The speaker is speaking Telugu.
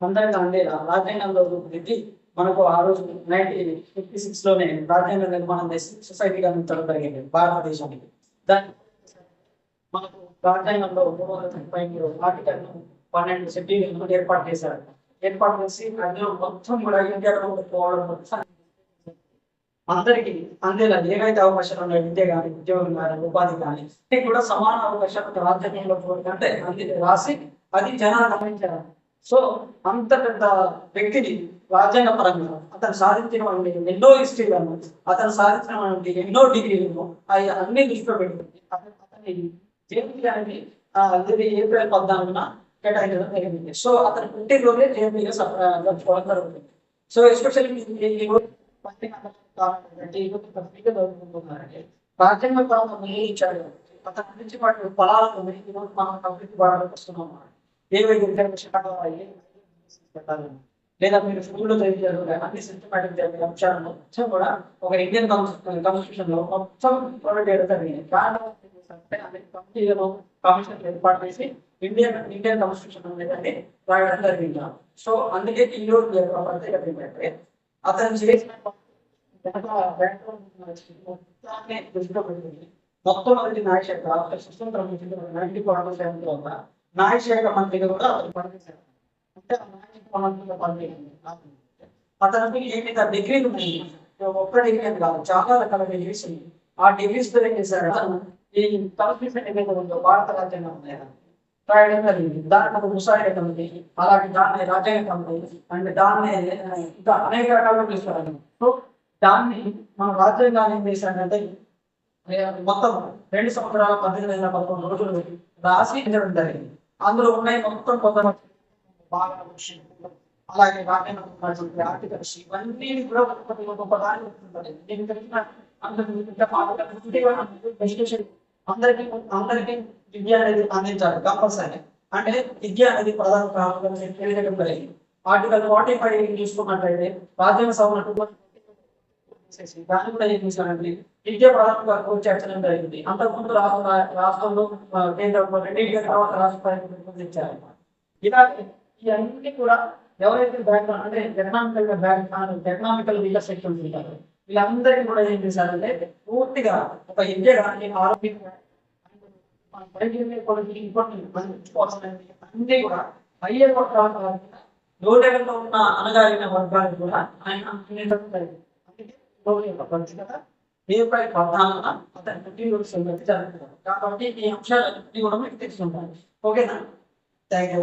అందరికీ అందే రాజ్యాంగంలో రూపుదిద్ది మనకు ఆ రోజు 1956 లోనే రాజ్యాంగ నిర్మాణం చేసి సొసైటీగా ఉంచడం జరిగింది భారతదేశానికి. దాని మనకు రాజ్యాంగంలో 333 ఆర్టికల్ 12 షెడ్యూల్ ఏర్పాటు చేశారు. ఏర్పాటు చేసి అందులో మొత్తం కూడా ఇండియాలో పోవడం మొత్తం అందరికీ అందేలా ఏవైతే అవకాశాలు ఉన్నాయి విద్య కానీ ఉద్యోగం కానీ ఉపాధి కానీ కూడా సమాన అవకాశాలు రాజ్యాంగంలో అంటే అది రాసి అది జనాలు గమనించారు. సో అంత పెద్ద వ్యక్తిని రాజ్యాంగ పరంగా అతను సాధించినటువంటి ఎన్నో హిస్టరీలను అతను సాధించినటువంటి ఎన్నో డిగ్రీలను అవి అన్ని దృష్టిలో పెట్టుకుంది అతని జయంతి అనేది ఏప్రిల్ 14న కేటాయించడం జరిగింది. సో అతని పుట్టినరోజే జయంతిగా జరుపుకోవడం జరుగుతుంది. సో ఎస్పెషల్లీ ఈ రోజు రాజ్యాంగ పరంగా నిర్ణయించాడు అతని గురించి వాటి ఫలాలను ఈరోజు మనం అభివృద్ధి పడాలని వస్తున్నాం. ఏవైతే పెట్టాలి లేదా మీరు స్కూల్లో చదివారు అన్ని సిస్టమేటిక్ జరిగే అంశాలను మొత్తం కూడా ఒక ఇండియన్ కాన్స్టిట్యూషన్ లో మొత్తం ప్రొవైడ్ చేయడం జరిగింది. కమిషన్ ఏర్పాటు చేసి ఇండియన్ కాన్స్టిట్యూషన్ అనేది రాయడం జరిగింది. సో అందుకే ఈ రోజు ప్రత్యేకత ఏంటంటే అతను చేసిన దృష్టిలో పెట్టింది. మొట్టమొదటి న్యాయశాఖ స్వతంత్రం న్యాయశాఖ మంత్రిగా కూడా అతను పనిచేశారు. అంటే అతనికి ఏమైనా డిగ్రీలు ఉన్నాయి, ఒక్క డిగ్రీ అని కాదు చాలా రకాల డిగ్రీస్ ఉన్నాయి. ఆ డిగ్రీస్ తో ఏం చేశారు ఈ కాన్స్టిట్యూషన్ ఏదైతే ఉందో భారత రాజ్యాంగం రాయడం జరిగింది. దానికి ఒక ముసాయిదా కమిటీ అలాగే దాన్ని రాజ్యాంగ కమిటీ అంటే దాన్ని ఇంకా అనేక రకాలుగా పిలుస్తారు. సో దాన్ని మన రాజ్యాంగాన్ని ఏం చేశారంటే మొత్తం 2 సంవత్సరాల 1811 రోజులు రాసి ఇవ్వడం జరిగింది. అందులో ఉన్నాయి మొత్తం కొంత అలాగే ఆర్టికల్స్ ఇవన్నీ కూడా అందరికీ విద్య అనేది అందించాలి కంపల్సరీ. అంటే విద్య అనేది ప్రధాన తెలియజేయడం జరిగింది. ఆర్టికల్ 45 చూసుకున్నట్లయితే రాజ్యాంగ సభ దాన్ని కూడా ఏం చేశారండి విద్య ప్రధానంగా చేర్చడం జరిగింది. అంతకుముందు రాష్ట్రంలో కేంద్రంలో రెండింటి తర్వాత రాష్ట్ర ఇచ్చారు. ఇలాగే ఇవన్నీ కూడా ఎవరైతే బ్యాక్గ్రౌండ్ అంటే ఎకనామికల్ వీకర్ సెక్షన్స్ ఉంటారు వీళ్ళందరికీ కూడా ఏం చేశారంటే పూర్తిగా ఒక విద్య కానీ ఆరోగ్యంగా అన్ని కూడా హయ్యర్ లో లెవెల్లో ఉన్న అనగారిన వర్గాలకు కూడా ఆయన ఏప్రిల్ 14న అతని పుట్టినరోజు జరుగుతున్నారు. కాబట్టి ఈ అంశాలన్నీ కూడా మీకు తెలుసుకుంటాను. ఓకేనా? Thank you.